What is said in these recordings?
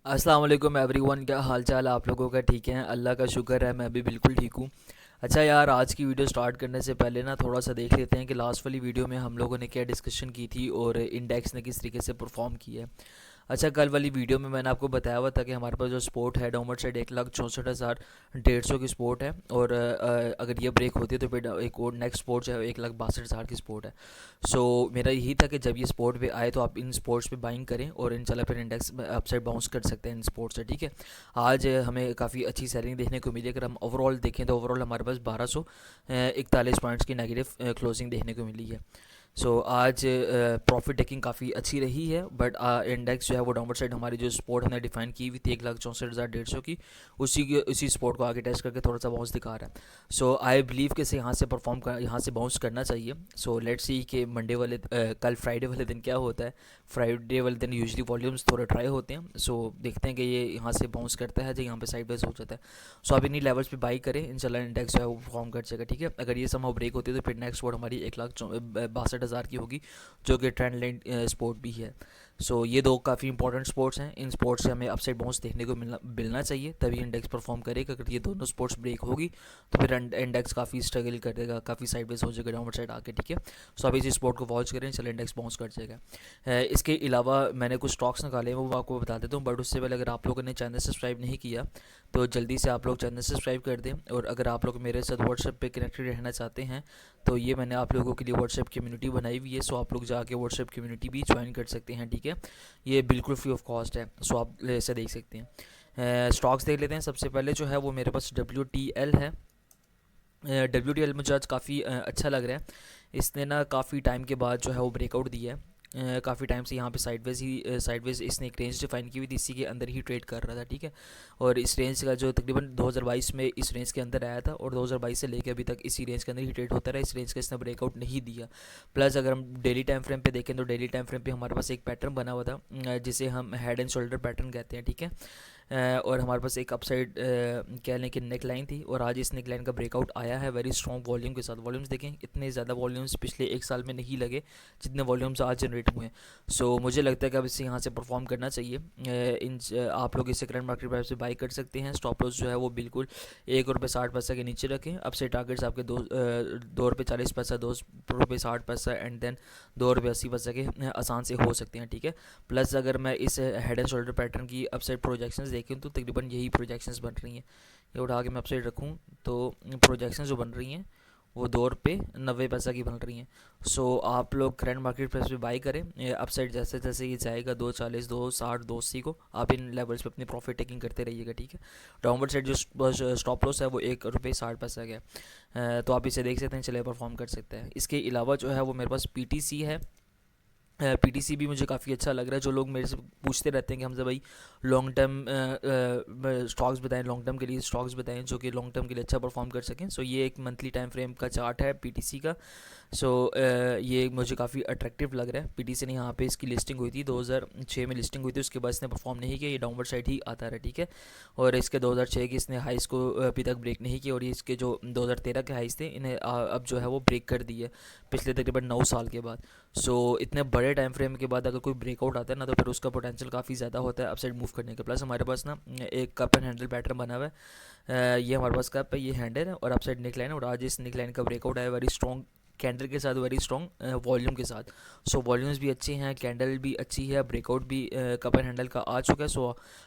अस्सलाम वालेकुम एवरीवन। क्या हाल चाल है आप लोगों का? ठीक है, अल्लाह का शुक्र है, मैं भी बिल्कुल ठीक हूँ। अच्छा यार, आज की वीडियो स्टार्ट करने से पहले ना थोड़ा सा देख लेते हैं कि लास्ट वाली वीडियो में हम लोगों ने क्या डिस्कशन की थी और इंडेक्स ने किस तरीके से परफॉर्म किया है। अच्छा, कल वाली वीडियो में मैंने आपको बताया हुआ था कि हमारे पास जो स्पोर्ट है डाउनवर्ड साइड 1,64,150 की स्पोर्ट है, और अगर ये ब्रेक होती है तो फिर एक और नेक्स्ट स्पोर्ट जो है 1,62,000 की स्पोर्ट है। सो मेरा यही था कि जब ये स्पोर्ट पे आए तो आप इन स्पोर्ट्स पे बाइंग करें और इंशाल्लाह फिर इंडेक्स अपसाइड बाउंस कर सकते हैं इन स्पोर्ट्स से। ठीक है, आज हमें काफ़ी अच्छी सेलिंग देखने को मिली। अगर हम ओवरऑल देखें तो ओवरऑल हमारे पास 1241 पॉइंट्स की नेगेटिव क्लोजिंग देखने को मिली है। आज प्रॉफिट टेकिंग काफ़ी अच्छी रही है, बट इंडेक्स जो है वो डाउनवर्ड साइड हमारी जो स्पोर्ट हमने डिफाइन की हुई थी 1,64,150 की, उसी स्पोर्ट को आगे टेस्ट करके थोड़ा सा बाउंस दिखा रहा है। आई बिलीव कि इसे यहाँ से बाउंस करना चाहिए। लेट्स सी कि कल फ्राइडे वाले दिन क्या होता है। फ्राइडे वाले दिन यूजली वॉल्यूम्स थोड़े ट्राई होते हैं। देखते हैं कि ये यहाँ से बाउंस करता है, जो यहाँ पे साइड हो जाता है। आप इन्हीं लेवल्स पे बाई करें, इंशाल्लाह इंडेक्स जो है वो परफॉर्म कर जाएगा। ठीक है, अगर ये समहाउ ब्रेक होती है तो फिर नेक्स्ट स्पोर्ट हमारी 1,62,000 की होगी, जो कि ट्रेंड लाइन स्पोर्ट भी है। ये दो काफ़ी इंपॉर्टेंट स्पोर्ट्स हैं। इन स्पोर्ट्स से हमें अपसाइड बाउंस देखने को मिलना चाहिए, तभी इंडेक्स परफॉर्म करेगा। अगर ये दोनों स्पोर्ट्स ब्रेक होगी तो फिर इंडेक्स काफ़ी स्ट्रगल करेगा, काफ़ी साइडवेज हो जाएगा डाउनवर्ड साइड आके। ठीक है, आप इसी स्पोर्ट को वॉच करें, चलो इंडेक्स बाउंस कर जाएगा। इसके अलावा मैंने कुछ स्टॉक्स निकाले हैं, वो मैं आपको बता देता हूँ। बट उससे पहले अगर आप लोगों ने चैनल सब्सक्राइब नहीं किया तो जल्दी से आप लोग चैनल सब्सक्राइब कर दें। और अगर आप लोग मेरे साथ व्हाट्सएप पे कनेक्टेड रहना चाहते हैं तो ये मैंने आप लोगों के लिए व्हाट्सएप कम्युनिटी बनाई हुई है। आप लोग जाके व्हाट्सएप कम्युनिटी भी ज्वाइन कर सकते हैं। ठीक है, ये बिल्कुल फ्री ऑफ कॉस्ट है। आप इसे देख सकते हैं। स्टॉक्स देख लेते हैं। सबसे पहले जो है वो मेरे पास WTL है। WTL मुझे आज काफ़ी अच्छा लग रहा है। इसने ना काफ़ी टाइम के बाद जो है वो ब्रेकआउट दिया है। काफ़ी टाइम से यहाँ पे साइडवेज इसने एक रेंज डिफाइन की हुई थी, इसी के अंदर ही ट्रेड कर रहा था। ठीक है, और इस रेंज का जो तकरीबन 2022 में इस रेंज के अंदर आया था, और 2022 से लेकर अभी तक इसी रेंज के अंदर ही ट्रेड होता रहा। इस रेंज का इसने ब्रेकआउट नहीं दिया। प्लस अगर हम डेली टाइम फ्रेम पे देखें तो डेली टाइम फ्रेम पे हमारे पास एक पैटर्न बना हुआ था, जिसे हम हेड एंड शोल्डर पैटर्न कहते हैं। ठीक है, और हमारे पास एक अपसाइड कह लें कि नेक लाइन थी, और आज इस नेक लाइन का ब्रेकआउट आया है वेरी स्ट्रॉन्ग वॉल्यूम के साथ। वॉल्यूम्स देखें, इतने ज़्यादा वॉल्यूम्स पिछले एक साल में नहीं लगे जितने वॉल्यूम्स आज जनरेट हुए हैं। मुझे लगता है कि अब इससे यहाँ से परफॉर्म करना चाहिए। आप लोग इसे करंट मार्केट प्राइस से बाई कर सकते हैं। स्टॉप लॉस जो है वो बिल्कुल ₹1.60 के नीचे रखें। अपसाइड टारगेट्स आपके ₹2.40, ₹2.60 एंड देन ₹2.80 के आसान से हो सकते हैं। ठीक है, प्लस अगर मैं इस हेड एंड शोल्डर पैटर्न की अपसाइड प्रोजेक्शंस देखें तो तकरीबन यही प्रोजेक्शंस बन रही हैं। ये उठा के मैं अपसाइड रखूँ तो प्रोजेक्शंस जो बन रही हैं वो ₹2.90 की बन रही हैं। आप लोग करंट मार्केट प्राइस पे बाई करें। अपसाइड जैसे जैसे ये जाएगा 2.40, 2.60, 2.80 को, आप इन लेवल्स पे अपनी प्रॉफिट टेकिंग करते रहिएगा। ठीक है, डाउनवर्ड साइड जो स्टॉप लॉस है वो ₹1.60 का है। आप इसे देख सकते हैं, चले परफॉर्म कर सकते हैं। इसके अलावा जो है वो मेरे पास PTC है। PTC भी मुझे काफ़ी अच्छा लग रहा है। जो लोग मेरे से पूछते रहते हैं कि हमसे भाई लॉन्ग टर्म स्टॉक्स बताएं, लॉन्ग टर्म के लिए स्टॉक्स बताएं जो कि लॉन्ग टर्म के लिए अच्छा परफॉर्म कर सकें। ये एक मंथली टाइम फ्रेम का चार्ट है PTC का। ये मुझे काफ़ी अट्रैक्टिव लग रहा है। PTC ने यहाँ पे इसकी लिस्टिंग हुई थी 2006 में लिस्टिंग हुई थी, उसके बाद इसने परफॉर्म नहीं किया, ये डाउनवर्ड साइड ही आता रहा। ठीक है, और इसके 2006 की इसने हाइस को अभी तक ब्रेक नहीं किया, और ये इसके जो 2013 के हाइस थे इन्हें अब जो है वो ब्रेक कर दिए पिछले तकरीबन 9 साल के बाद। इतने बड़े टाइम फ्रेम के बाद अगर कोई ब्रेकआउट आता है ना तो फिर उसका पोटेंशियल काफ़ी ज़्यादा होता है अपसाइड मूव करने के। प्लस हमारे पास ना एक कप एंड हैंडल पैटर्न बना हुआ है। ये हमारे पास कप है, ये हैंडल है, और अपसाइड नेक लाइन है, और आज इस नेक लाइन का ब्रेकआउट आया वेरी स्ट्रॉन्ग कैंडल के साथ, वेरी स्ट्रॉन्ग वॉल्यूम के साथ। वॉल्यूम्स भी अच्छे हैं, कैंडल भी अच्छी है, ब्रेकआउट भी कप एंड हैंडल का आ चुका है।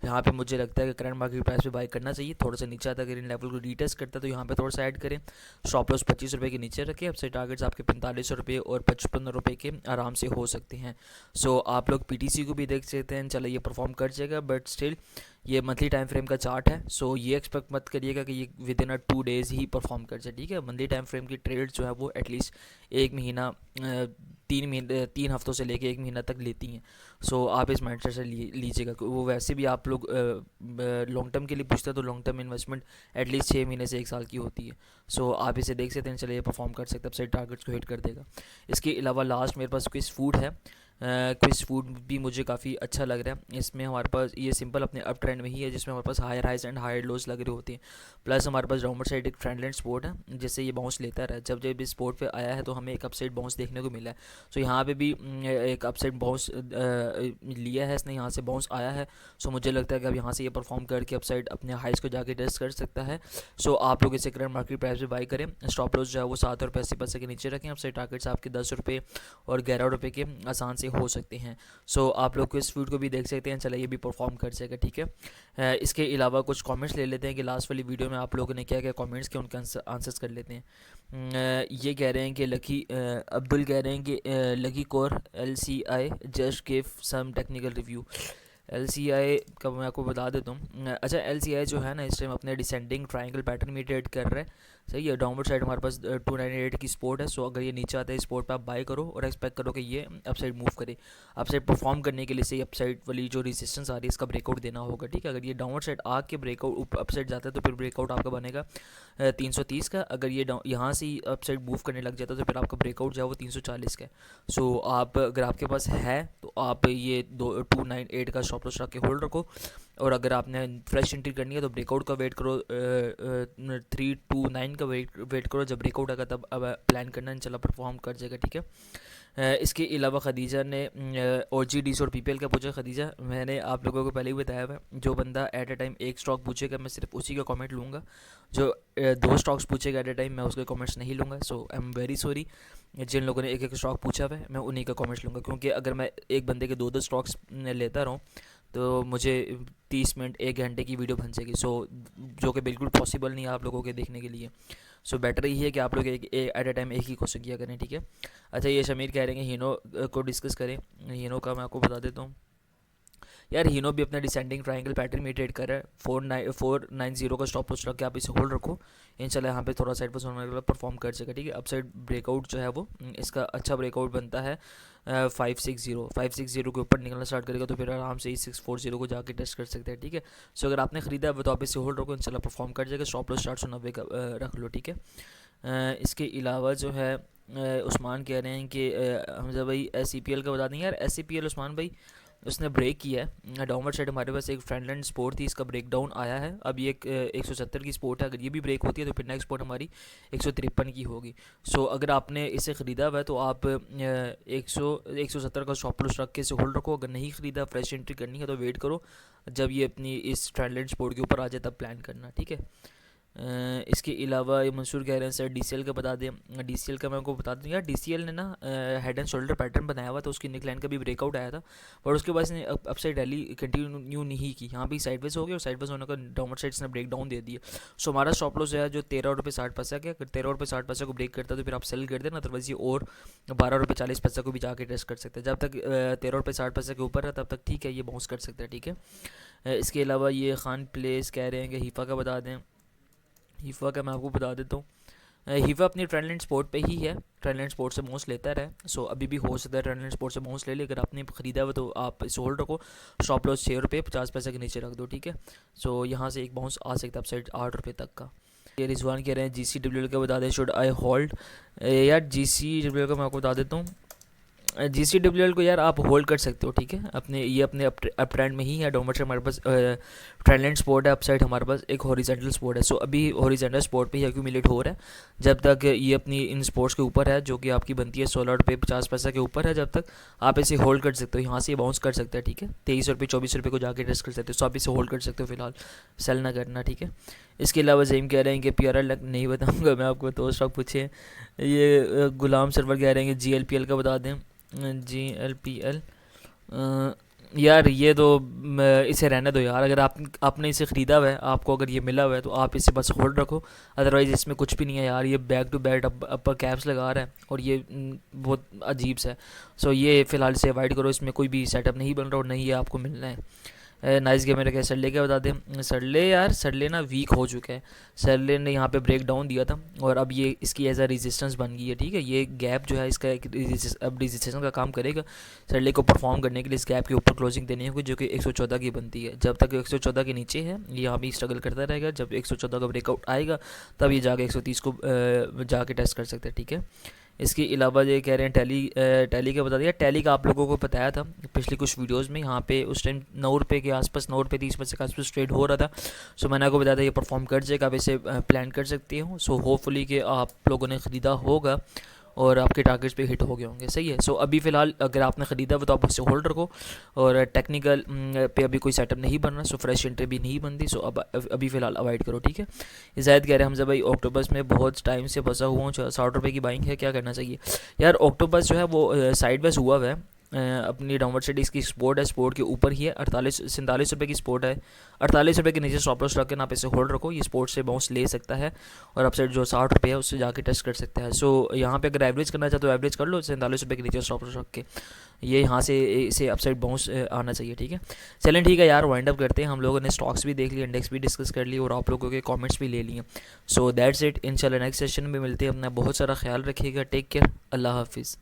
यहाँ पे मुझे लगता है कि करंट मार्केट प्राइस पे बाय करना चाहिए। थोड़ा सा नीचे आता है, अगर इन लेवल को रीटेस्ट करता है तो यहाँ पे थोड़ा सा ऐड करें। स्टॉप लॉस ₹25 के नीचे रखें। अपसाइड टारगेट्स आपके ₹45 और ₹55 के आराम से हो सकते हैं। आप लोग PTC को भी देख सकते हैं, चलो ये परफॉर्म कर जाएगा, बट स्टिल ये मंथली टाइम फ्रेम का चार्ट है। ये एक्सपेक्ट मत करिएगा कि ये with in 2 days he perform कर जाए। ठीक है, मंथली टाइम फ्रेम की ट्रेड जो है वो एटलीस्ट एक महीना, 3 हफ्तों से लेके एक महीना तक लेती हैं। आप इस माइंडसेट से लीजिएगा। वो वैसे भी आप लोग लॉन्ग टर्म के लिए पूछते हैं तो लॉन्ग टर्म इन्वेस्टमेंट एटलीस्ट 6 महीने से 1 साल की होती है। आप इसे देख सकते हैं, चलिए परफॉर्म कर सकते हैं, अपसाइड टारगेट्स को हिट कर देगा। इसके अलावा लास्ट मेरे पास क्विस फूड है। क्विज फूड भी मुझे काफ़ी अच्छा लग रहा है। इसमें हमारे पास ये सिंपल अपने अप ट्रेंड में ही है, जिसमें हमारे पास higher highs and higher lows लग रहे होते हैं। प्लस हमारे पास डाउनवर्ड साइड एक फ्रंट एंड स्पोर्ट है, जिससे ये बाउंस लेता रहा। जब जब इस स्पोर्ट पे आया है तो हमें एक अपसाइड बाउंस देखने को मिला है। सो यहाँ पे भी एक अपसाइड बाउंस लिया है इसने, यहाँ से बाउंस आया है। सो मुझे लगता है कि अब यहाँ से ये परफॉर्म करके अपसाइड अपने हाइज को जाके टेस्ट कर सकता है। सो आप लोग इसे करंट मार्केट प्राइस पे बाई करें। स्टॉप लॉस जो है वो ₹7.80 के नीचे रखें। अपसाइड टारगेट्स आपके ₹10 और ₹11 के आसान से हो सकते हैं। सो आप लोग को इस फीड को भी देख सकते हैं, चला ये भी परफॉर्म कर सकेगा, ठीक है। इसके अलावा कुछ कमेंट्स ले लेते हैं कि लास्ट वाली वीडियो में आप लोगों ने क्या क्या कमेंट्स किए, उनके आंसर्स कर लेते हैं। ये कह रहे हैं कि लकी अब्दुल कह रहे हैं कि lucky core LCI just give some technical review. LCI का मैं आपको बता देता हूँ। अच्छा, LCI जो है ना इस टाइम अपने डिसेंडिंग ट्रायंगल पैटर्न में ट्रेड कर रहा है, सही है। डाउनवर्ड साइड हमारे पास 298 की सपोर्ट है। सो अगर ये नीचे आता है सपोर्ट पे आप बाय करो और एक्सपेक्ट करो कि ये अपसाइड मूव करे। अपसाइड परफॉर्म करने के लिए से अपसाइड वाली जो रेजिस्टेंस आ रही है इसका ब्रेकआउट देना होगा, ठीक है। अगर ये डाउनवर्ड साइड आके ब्रेकआउट अपसाइड जाता है तो फिर ब्रेकआउट आपका बनेगा 330 का। अगर ये यहाँ से ही अपसाइड मूव करने लग जाता है तो फिर आपका ब्रेकआउट जो है वो 340 का है। सो आप अगर आपके पास है तो आप ये 298 का स्टॉप लॉस रख के होल्ड रखो। और अगर आपने फ्रेश एंट्री करनी है तो ब्रेकआउट का वेट करो, 329 का वेट करो। जब ब्रेकआउट आएगा तब अब प्लान करना, इंशाल्लाह परफॉर्म कर जाएगा, ठीक है। इसके अलावा खदीजा ने OGDs और PPL का पूछा। खदीजा, मैंने आप लोगों को पहले ही बताया हुआ है, जो बंदा एट ए टाइम एक स्टॉक पूछेगा मैं सिर्फ उसी का कमेंट लूँगा। जो 2 स्टॉक्स पूछेगा एट ए टाइम मैं उसके कमेंट्स नहीं लूँगा। सो आई एम वेरी सॉरी। जिन लोगों ने एक एक स्टॉक पूछा हुआ है मैं उन्हीं का कमेंट्स लूँगा, क्योंकि अगर मैं एक बंदे के 2 स्टॉक्स लेता रहूँ तो मुझे 30 मिनट 1 घंटे की वीडियो बन जाएगी। सो जो कि बिल्कुल पॉसिबल नहीं है आप लोगों के देखने के लिए। सो बेटर यही है कि आप लोग एक एट ए टाइम एक ही क्वेश्चन किया करें, ठीक है। अच्छा, ये शमीर कह रहे हैं हीनो को डिस्कस करें। हीनो का मैं आपको बता देता हूँ यार। हीनो भी अपना डिसेंडिंग ट्रायंगल पैटर्न में ट्रेड कर रहा है। 490 का स्टॉप लॉस रख के आप इसे होल्ड रखो। इंशाल्लाह यहाँ पे थोड़ा साइड पर सोने के बाद परफॉर्म कर सकेगा, ठीक है। अपसाइड ब्रेकआउट जो है वो इसका अच्छा ब्रेकआउट बनता है 560 के ऊपर निकलना स्टार्ट करेगा तो फिर आराम से 640 को जाके टेस्ट कर सकते हैं, ठीक है। सो अगर आपने ख़रीदा है तो आप इसे होल्ड रखो, इंशाल्लाह परफॉर्म कर जाएगा। स्टॉप लॉस 490 का रख लो, ठीक है। इसके अलावा जो है उस्मान कह रहे हैं कि हमजा भाई SCPL का बता दें यार। SCPL उस्मान भाई उसने ब्रेक किया है डाउनवर्ड साइड। हमारे पास एक फ्रंटलैंड सपोर्ट थी, इसका ब्रेक डाउन आया है। अब ये 170 की सपोर्ट है, अगर ये भी ब्रेक होती है तो फिर नेक्स्ट सपोर्ट हमारी 153 की होगी। सो अगर आपने इसे ख़रीदा हुआ है तो आप 170 का स्टॉप लॉस रख के इसे होल्ड रखो। अगर नहीं ख़रीदा, फ्रेश एंट्री करनी है तो वेट करो जब ये अपनी इस फ्रंटलैंड सपोर्ट के ऊपर आ जाए तब प्लान करना, ठीक है। इसके अलावा ये मंसूर कह रहे हैं सर DCL का बता दें। DCL का मैं आपको बता दूँ यार, DCL ने ना हेड एंड शोल्डर पैटर्न बनाया हुआ था, उसकी नेकलाइन का भी ब्रेकआउट आया था और उसके बाद इसने अपसाइड रैली कंटिन्यू नहीं की। यहाँ भी साइडवेज हो गया और साइडवेज होने का डाउनवर्ड साइड इसने ब्रेक डाउन दे दिया। सो हमारा स्टॉप लॉस है जो ₹13.60 का। अगर ₹13.60 को ब्रेक करता है तो फिर आप सेल कर देना, अदरवाइज ये और ₹12.40 को भी जाके टेस्ट कर सकते हैं। जब तक ₹13.60 के ऊपर है तब तक ठीक है, ये बाउंस कर सकता है, ठीक है। इसके अलावा ये खान प्लेस कह रहे हैं कि हीफा का बता दें। हीफा का मैं आपको बता देता हूँ। हीफा अपनी ट्रेंडलैंड स्पोर्ट पे ही है, ट्रेंडलैंड स्पोर्ट से बाउंस लेता रहा। सो अभी भी हो सकता है ट्रेंडलैंड स्पोर्ट से बाउंस ले ले। अगर आपने ख़रीदा हुआ तो आप इसे होल्ड रखो। स्टॉप लॉस ₹6.50 के नीचे रख दो, ठीक है। सो यहाँ से एक बाउंस आ सकता है अपसाइड ₹8 तक का। ये रिजवान कह रहे हैं GCWL का बता दें, शुड आई होल्ड। यार GCWL का मैं आपको बता देता हूँ। GCWL को यार आप होल्ड कर सकते हो, ठीक है। अपने अप ट्रेंड में ही है। डाउनवर्ड से हमारे पास ट्रेंडलैंड सपोर्ट है, अपसाइड हमारे पास एक हॉरिजॉन्टल सपोर्ट है। सो अभी हॉरिजॉन्टल सपोर्ट पे ही एक्यूमुलेट हो रहा है। जब तक ये अपनी इन सपोर्ट्स के ऊपर है जो कि आपकी बनती है ₹16.50 के ऊपर है, जब तक आप इसे होल्ड कर सकते हो। यहाँ से बाउंस कर सकता है, ठीक है। ₹23 ₹24 को जाके टेस्ट कर सकते हो। सो आप इसे होल्ड कर सकते हो, फिलहाल सेल ना करना, ठीक है। इसके अलावा ज़ईम कह रहे हैं कि PRL नहीं बताऊँगा मैं आपको, तो स्टॉक पूछे। ये गुलाम सरवर कह रहे हैं कि GLPL का बता दें। GLPL यार ये तो इसे रहने दो यार। अगर आपने इसे ख़रीदा हुआ है, आपको अगर ये मिला हुआ है तो आप इसे बस होल्ड रखो, अदरवाइज़ इसमें कुछ भी नहीं है यार। ये back to back upper caps लगा रहा है और ये बहुत अजीब सा है। सो ये फ़िलहाल से अवॉइड करो, इसमें कोई भी सेटअप नहीं बन रहा और नहीं ये आपको मिलना है। नाइस गेमर क्या सरले क्या बता दें। सरले ना वीक हो चुका है। सरले ने यहाँ पे ब्रेक डाउन दिया था और अब ये इसकी एज अ रेजिस्टेंस बन गई है, ठीक है। ये गैप जो है इसका एक अब रेजिस्टेंस का काम करेगा। सरले को परफॉर्म करने के लिए इस गैप के ऊपर क्लोजिंग देनी होगी जो कि 114 की बनती है। जब तक 114 के नीचे है ये यहाँ भी स्ट्रगल करता रहेगा। जब 114 का ब्रेकआउट आएगा तब ये जाके 130 को जाके टेस्ट कर सकते हैं, ठीक है। इसके अलावा ये कह रहे हैं टैली का बता दिया। टैली का आप लोगों को बताया था पिछली कुछ वीडियोस में, यहाँ पे उस टाइम 9 रुपये के आसपास, 9 रुपये 30 पैसे के आसपास ट्रेड हो रहा था। सो मैंने आपको बताया था ये परफॉर्म कर जाएगा, आप इसे प्लान कर सकते हो। सो होपफुली कि आप लोगों ने ख़रीदा होगा और आपके टारगेट्स पे हिट हो गए होंगे, सही है। सो अभी फ़िलहाल अगर आपने ख़रीदा हो तो आप उससे होल्ड रखो, और टेक्निकल पे अभी कोई सेटअप नहीं बनना, सो फ्रेश एंट्री भी नहीं बनती, सो अब अभी फ़िलहाल अवॉइड करो, ठीक है। जायद कह रहे हैं हमजा भाई ऑक्टोपस में बहुत टाइम से फंसा हुआ हूँ, 60 रुपये की बाइंग है, क्या करना चाहिए। यार ऑक्टोपस जो है वो साइडवेज हुआ हुआ है, अपनी डाउनवर्ड साइड इसकी स्पोर्ट है, स्पोर्ट के ऊपर ही है, 47 की स्पोर्ट है। 48 के नीचे स्टॉप लॉस रख के आप इसे होल्ड रखो, ये स्पोर्ट से बाउंस ले सकता है और अपसाइड जो 60 है उससे जाके टेस्ट कर सकता है। सो यहाँ पे अगर एवरेज करना चाहते हो एवरेज कर लो 47 के नीचे स्टॉप लॉस रख के, ये यहाँ से इसे अपसाइड बाउंस आना चाहिए, ठीक है। चलें ठीक है यार, वाइंड अप करते हैं। हम लोगों ने स्टॉक्स भी देख लिए, इंडेक्स भी डिस्कस कर लिए और आप लोगों के कॉमेंट्स भी ले लिए। सो दैट्स इट, इंशाल्लाह नेक्स्ट सेशन में मिलते हैं। अपना बहुत सारा ख्याल रखिएगा, टेक केयर, अल्लाह हाफिज़।